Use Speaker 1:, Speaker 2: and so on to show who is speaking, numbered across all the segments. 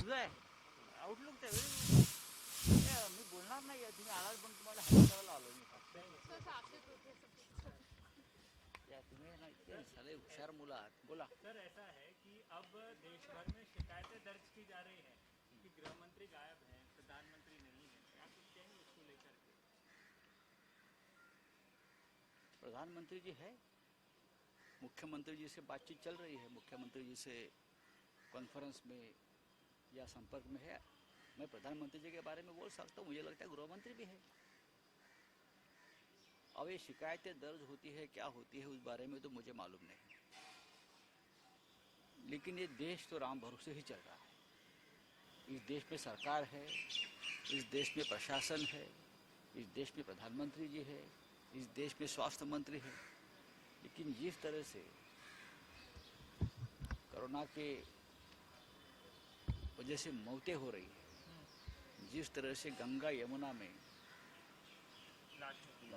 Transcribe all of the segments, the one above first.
Speaker 1: तुझं आहे आउटलुक त्यावेळी मी बोलणार नाही आहे. तुम्ही आलात पण तुम्हाला हॅलो करायला आलो मी फक्त. या तुम्ही ना इतके साले हुशार मुलं आहात. बोला.
Speaker 2: सर ऐसा है कि अब देश भर में शिकायतें दर्ज की जा रही हैं कि गृह मंत्री गायब हैं, प्रधानमंत्री नहीं है, क्या कुछ कहेंगे उसको लेकर के?
Speaker 1: प्रधानमंत्री जी है, मुख्यमंत्री जी से बातचीत चल रही है, मुख्यमंत्री जी से कॉन्फ्रेंस में या संपर्क में है. मैं प्रधानमंत्री जी के बारे में बोल सकता हूँ, मुझे लगता है गृह मंत्री भी है. अब ये शिकायतें दर्ज होती है क्या होती है उस बारे में तो मुझे मालूम नहीं, लेकिन ये देश तो राम भरोसे ही चल रहा है. इस देश में सरकार है, इस देश में प्रशासन है, इस देश में प्रधानमंत्री जी है, इस देश में स्वास्थ्य मंत्री है. लेकिन जिस तरह से कोरोना के वजह से मौतें हो रही है, जिस तरह से गंगा यमुना में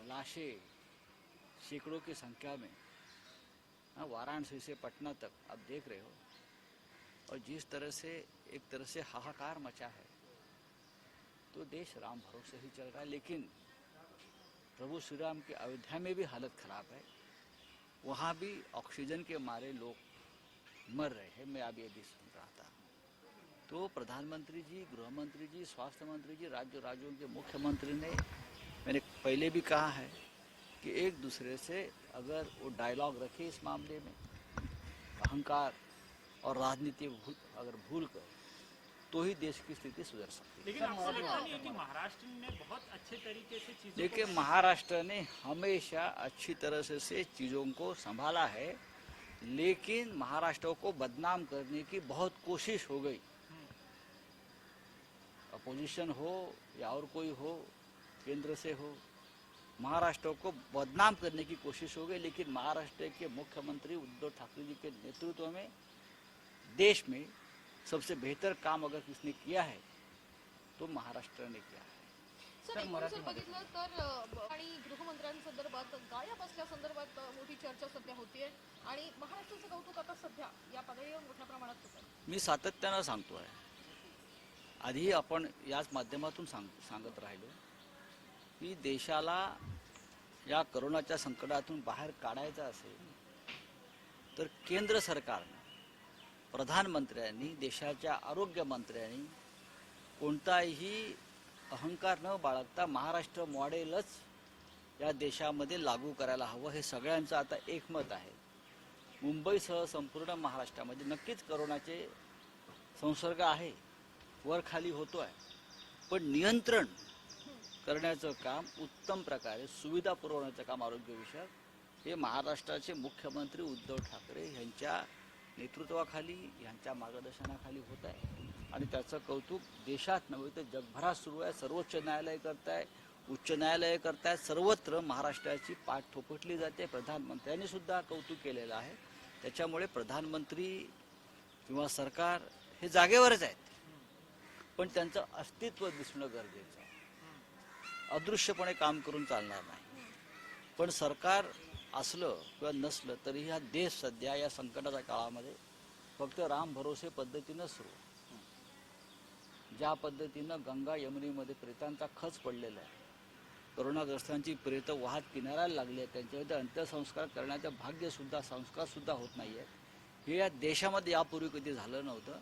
Speaker 1: लाशें सैकड़ों की संख्या में वाराणसी से पटना तक आप देख रहे हो, और जिस तरह से एक तरह से हाहाकार मचा है, तो देश राम भरोसे ही चल रहा है. लेकिन प्रभु श्री राम की अयोध्या में भी हालत खराब है, वहाँ भी ऑक्सीजन के मारे लोग मर रहे हैं. मैं अभी अभी सुन रहा था. तो प्रधानमंत्री जी, गृह मंत्री जी, स्वास्थ्य मंत्री जी, राज्यों के मुख्यमंत्री ने, मैंने पहले भी कहा है कि एक दूसरे से अगर वो डायलॉग रखे इस मामले में, अहंकार और राजनीति अगर भूल कर, तो ही देश की स्थिति सुधर सकती है.
Speaker 2: लेकिन आपको लगता नहीं है कि महाराष्ट्र ने बहुत अच्छे तरीके से चीजों
Speaker 1: देखिए, महाराष्ट्र ने हमेशा अच्छी तरह से चीज़ों को संभाला है, लेकिन महाराष्ट्र को बदनाम करने की बहुत कोशिश हो गई. अपोजिशन हो या और कोई हो, केंद्र से हो, महाराष्ट्र को बदनाम करने की कोशिश हो गई. लेकिन महाराष्ट्र के मुख्यमंत्री उद्धव ठाकरे जी के नेतृत्व में देश में सबसे बेहतर काम अगर किसने किया है तो महाराष्ट्र ने किया है.
Speaker 3: सर एकूण जर बघितलं तर आणि गृहमंत्र्यांसंदर्भात गायब असल्यासंदर्भात मोठी चर्चा सध्या होतीये आणि महाराष्ट्राचं कौतुक आता सध्या या पातळीवर मोठ्या प्रमाणात होत आहे.
Speaker 1: मी सातत्यानं सांगतो आहे, आधी आपण याच माध्यमातून सांगत राहिलो की देशाला या कोरोनाच्या संकटातून बाहेर काढायचं असेल तर केंद्र सरकारने, प्रधानमंत्र्यांनी, देशाच्या आरोग्य मंत्र्यांनी कोणताही अहंकार न बाळगता महाराष्ट्र मॉडेलच या देशामध्ये लागू करायला हवं, हे सगळ्यांचं आता एकमत आहे. मुंबईसह संपूर्ण महाराष्ट्रामध्ये नक्कीच कोरोनाचे संसर्ग आहे, वर खाली होतो आहे, पण नियंत्रण करण्याचं काम, उत्तम प्रकारे सुविधा पुरवण्याचं काम आरोग्यविषयक हे महाराष्ट्राचे मुख्यमंत्री उद्धव ठाकरे यांच्या नेतृत्वाखाली, यांच्या मार्गदर्शनाखाली होत आहे. आणि त्याचं कौतुक देशात नव्हे तर जगभरात सुरू आहे. सर्वोच्च न्यायालय करताय, उच्च न्यायालय करताय, सर्वत्र महाराष्ट्राची पाठ थोपटली जाते. प्रधानमंत्र्यांनी सुद्धा कौतुक केलेलं आहे. त्याच्यामुळे प्रधानमंत्री किंवा सरकार हे जागेवरच आहेत, पण त्यांचं अस्तित्व दिसणं गरजेचं आहे. अदृश्यपणे काम करून चालणार नाही. पण सरकार असलं किंवा नसलं तरी हा देश सध्या या संकटाच्या काळामध्ये फक्त राम भरोसे पद्धतीनं सुरू. ज्या पद्धतीनं गंगा यमुनेमध्ये प्रेतांचा खच पडलेला आहे, कोरोनाग्रस्तांची प्रेतं वाहत किनाऱ्याला लागली आहेत, त्यांच्यावरती अंत्यसंस्कार करण्याचं भाग्यसुद्धा, संस्कारसुद्धा होत नाही आहेत, हे या देशामध्ये यापूर्वी कधी झालं नव्हतं.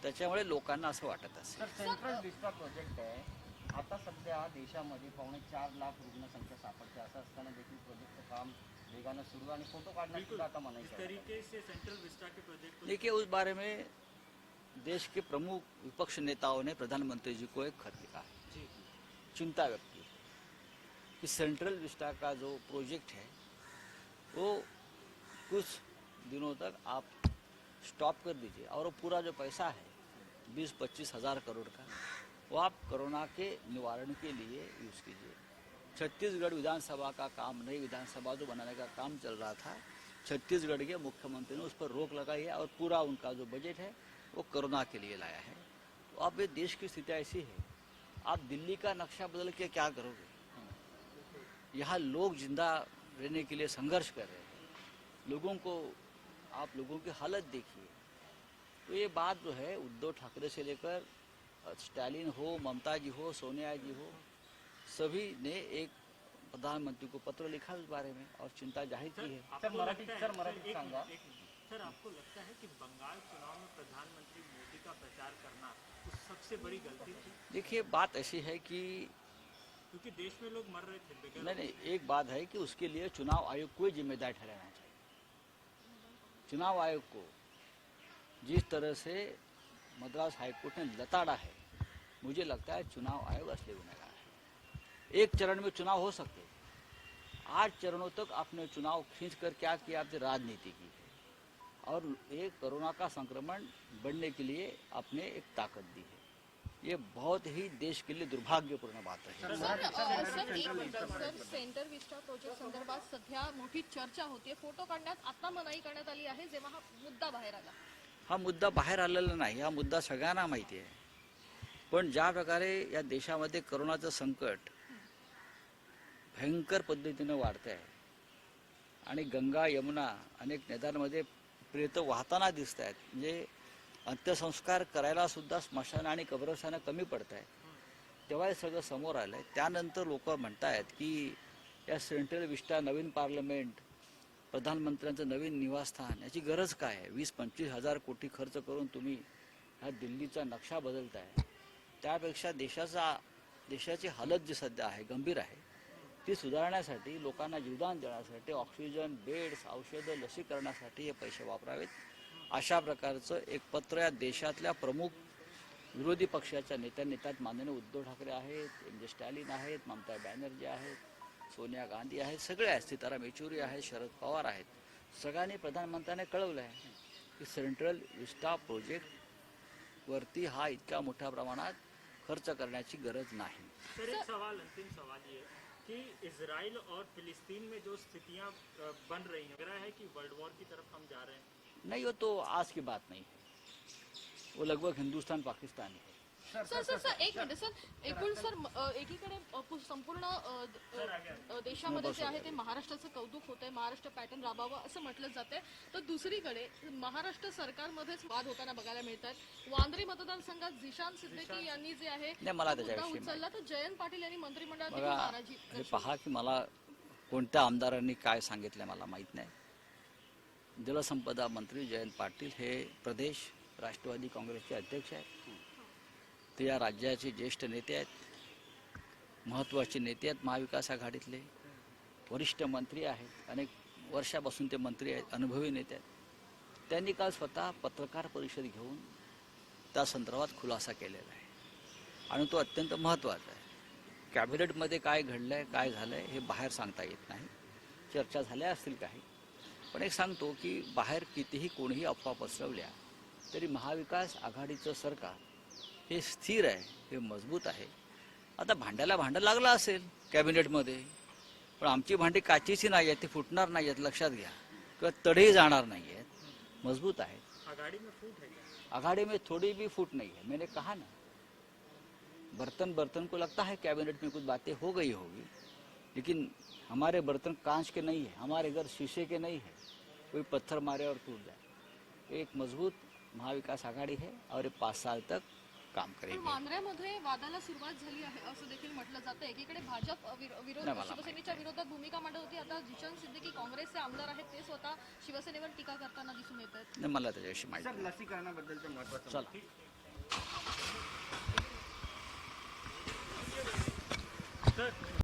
Speaker 1: त्याच्यामुळे लोकांना असं वाटत असेल.
Speaker 4: सेंट्रल विस्टा प्रोजेक्ट आहे, आता सध्या देशामध्ये 4.25 लाख रुग्णसंख्या सापडते. असं असताना देखील प्रोजेक्टचं काम वेगानं सुरू आणि फोटो काढण्यात सुद्धा आता म्हणायचं.
Speaker 2: इस तरीके से सेंट्रल विस्टा के प्रोजेक्ट को
Speaker 1: देखिए, उस बारे में देश के प्रमुख विपक्ष नेताओं ने प्रधानमंत्री जी को एक खत लिखा है, चिंता व्यक्त की कि सेंट्रल विस्टा का जो प्रोजेक्ट है वो कुछ दिनों तक आप स्टॉप कर दीजिए, और वो पूरा जो पैसा है 20-25 हज़ार करोड़ का, वो आप कोरोना के निवारण के लिए यूज़ कीजिए. छत्तीसगढ़ विधानसभा का काम, नई विधानसभा जो बनाने का काम चल रहा था, छत्तीसगढ़ के मुख्यमंत्री ने उस पर रोक लगाई है और पूरा उनका जो बजट है वो कोरोना के लिए लाया है. तो अब ये देश की स्थिति ऐसी है, आप दिल्ली का नक्शा बदल के क्या करोगे? यहाँ लोग जिंदा रहने के लिए संघर्ष कर रहे हैं. लोगों की हालत देखिए. तो ये बात जो है उद्धव ठाकरे से लेकर स्टालिन हो, ममता जी हो, सोनिया जी हो, सभी ने एक प्रधानमंत्री को पत्र लिखा इस बारे में और चिंता जाहिर की है।
Speaker 2: आपको
Speaker 4: मराठी-
Speaker 2: लगता है-
Speaker 4: सर, मराठी
Speaker 2: एक
Speaker 4: सांगा.
Speaker 2: मिनिट, एक मिनिट। सर आपको लगता है कि बंगाल चुनाव में प्रधानमंत्री मोदी का प्रचार करना उस सबसे बड़ी गलती थी,
Speaker 1: देखिए बात ऐसी है कि
Speaker 2: क्योंकि देश में लोग मर रहे थे बगैर
Speaker 1: नहीं, एक बात है कि उसके लिए चुनाव आयोग को ही जिम्मेदार ठहराना चाहिए। चुनाव आयोग को जिस तरह से मद्रास हाईकोर्ट ने लताड़ा है, मुझे लगता है चुनाव आयोग असली गुनहगार है। एक चरण में चुनाव हो सकते, 8 चरणों तक आपने चुनाव खींच कर क्या किया, आपने राजनीति की है और एक कोरोना का संक्रमण बढ़ने के लिए आपने एक ताकत दी है। ये बहुत ही देश के लिए दुर्भाग्यपूर्ण बात है।
Speaker 3: सर एक मिनिट सर, सेंटर विस्टा प्रोजेक्ट संदर्भात सध्या मोठी चर्चा होतीये. फोटो काढण्यात आता मनाई करण्यात आली आहे जेव्हा हा मुद्दा बाहेर आला.
Speaker 1: हा मुद्दा बाहेर आलेला नाही, हा मुद्दा सगळ्यांना माहिती आहे. पण ज्या प्रकारे या देशामध्ये करोनाचं संकट भयंकर पद्धतीनं वाढत आहे आणि गंगा यमुना अनेक नद्यांमध्ये प्रेत वाहताना दिसत आहेत, म्हणजे अंत्यसंस्कार करायला सुद्धा स्मशान आणि कब्रस्थानं कमी पडत आहे, तेव्हा हे सगळं समोर आलं आहे. त्यानंतर लोक म्हणतायत की या सेंट्रल विस्टा नवीन पार्लमेंट, प्रधानमंत्र्यांचं नवीन निवासस्थान याची गरज काय आहे. 20-25 हजार कोटी खर्च करून तुम्ही हा दिल्लीचा नक्षा बदलताय. त्यापेक्षा देशाची हालत जी सध्या आहे गंभीर आहे, ती सुधारण्यासाठी लोकांना जीवदान देण्यासाठी ऑक्सिजन, बेड्स, औषधं, लसीकरणासाठी हे पैसे वापरावेत, अशा प्रकारचं एक पत्र या देशातल्या प्रमुख विरोधी पक्षाच्या नेत्यांनी, त्यात माननीय उद्धव ठाकरे आहेत, एम जे स्टॅलिन आहेत, ममता बॅनर्जी आहेत, सोनिया गांधी आहेत, सगळे आहेत, सीताराम येचुरी आहेत, शरद पवार आहेत, सगळ्यांनी प्रधानमंत्र्यांनी कळवलं आहे की सेंट्रल विस्टा प्रोजेक्ट वरती हा इतक्या मोठ्या प्रमाणात खर्च करण्याची गरज नाही.
Speaker 2: सर एक सवाल, अंतिम सवाल ये कि इजराइल और फिलिस्तीन में जो स्थितियां बन रही हैं, लग रहा है कि वर्ल्ड वॉर की तरफ हम जा रहे हैं.
Speaker 1: नहीं, वो तो आज की बात नहीं है, वो लगभग हिंदुस्तान पाकिस्तान है.
Speaker 3: सर एक मिनिट सर, एकूण सर एकीकडे संपूर्ण देशामध्ये जे आहे ते महाराष्ट्राचं कौतुक होत आहे, महाराष्ट्र पॅटर्न राबावं असं म्हटलं जातंय, तर दुसरीकडे महाराष्ट्र सरकारमध्येच वाद होताना बघायला मिळतात. वांद्रे मतदारसंघात झिशान सिद्दीकी यांनी जे आहे
Speaker 1: नाही, मला
Speaker 3: तो मुद्दा
Speaker 1: त्याच्याविषयी
Speaker 3: उचलला, तर जयंत पाटील यांनी मंत्रिमंडळात देखील
Speaker 1: बघा,
Speaker 3: नाराजी
Speaker 1: हे पहा की मला कोणत्या आमदारांनी काय सांगितलं मला माहीत नाही. जलसंपदा मंत्री जयंत पाटील हे प्रदेश राष्ट्रवादी काँग्रेसचे अध्यक्ष आहेत. ते या राज्याचे ज्येष्ठ नेते आहेत, महत्त्वाचे नेते आहेत, महाविकास आघाडीतले वरिष्ठ मंत्री आहेत, अनेक वर्षापासून ते मंत्री आहेत, अनुभवी नेते आहेत. त्यांनी काल स्वतः पत्रकार परिषद घेऊन त्या संदर्भात खुलासा केलेला आहे आणि तो अत्यंत महत्त्वाचा आहे. कॅबिनेटमध्ये काय घडलं आहे, काय झालं आहे हे बाहेर सांगता येत नाही. चर्चा झाल्या असतील काही, पण एक सांगतो की बाहेर कितीही कोणीही अफवा पसरवल्या तरी महाविकास आघाडीचं सरकार हे स्थिर आहे, हे मजबूत आहे. आता भांड्याला भांडं लागलं असेल कॅबिनेटमध्ये, पण आमची भांडी काचीची नाही आहेत, ती फुटणार नाही आहेत, लक्षात घ्या, किंवा तडेही जाणार नाही आहेत, मजबूत आहेत.
Speaker 2: आघाड़ी में फूट है क्या?
Speaker 1: आघाड़ी में थोड़ी भी फूट नहीं है. मैंने कहा ना, बर्तन को लगता है कैबिनेट में कुछ बातें हो गई होगी, लेकिन हमारे बर्तन कांच के नहीं है, हमारे घर शीशे के नहीं है, कोई पत्थर मारे और टूट जाए. एक मजबूत महाविकास आघाडी है और ये 5 साल तक काम
Speaker 3: पण
Speaker 1: करेगी.
Speaker 3: वांद्र्यामध्ये वादाला सुरुवात झाली आहे असं देखील म्हटलं जातं. एकीकडे भाजप विरोध
Speaker 1: नाही, मला
Speaker 3: शिवसेनेच्या विरोधात भूमिका मांडत होती. आता झिशान सिद्दीकी काँग्रेसचे आमदार आहेत, ते स्वतः शिवसेनेवर टीका करताना दिसून येत आहेत.
Speaker 1: नाही, मला त्याच्याविषयी माहिती
Speaker 4: सर, लसीकरणाबद्दलचं महत्त्वाचं
Speaker 1: चला.